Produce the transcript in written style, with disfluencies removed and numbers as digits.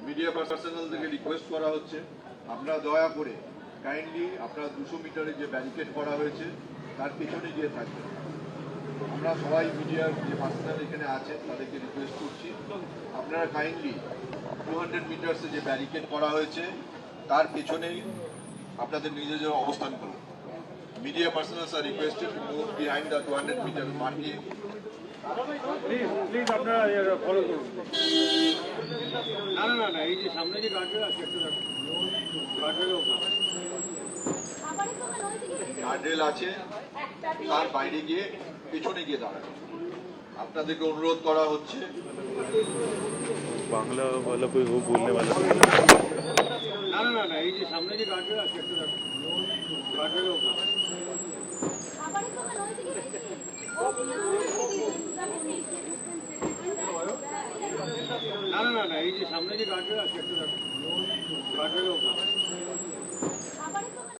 Media personal থেকে request করা হচ্ছে আপনারা দয়া করে কাইন্ডলি আপনারা 200 মিটারে যে ব্যারিকেড করা হয়েছে তার পিছনে গিয়ে থাকবেন। আমরা সবাই মিডিয়ার যে পার্সোনাল এখানে আছেন তাদেরকে রিকোয়েস্ট করছি আপনারা কাইন্ডলি 200 মিটার্সে যে ব্যারিকেড করা হয়েছে তার পেছনেই আপনাদের নিজেদের অবস্থান করুন। Media personals are requested to move behind the 200 metre marking. Please আপনারা ফলো করুন। না এই যে সামনে যে গার্ডরেল আছে একটু গার্ডরেল আছে তার বাইরে গিয়ে পেছনে গিয়ে দাঁড়ানো। আপনাদেরকে অনুরোধ করা হচ্ছে বাংলা वाला कोई हो बोलने वाला না এই যে সামনে যে গার্ডরেল আছে একটু গার্ডরেল না এই যে সামনে যে গার্ডরেল আছে একটু গার্ডরেল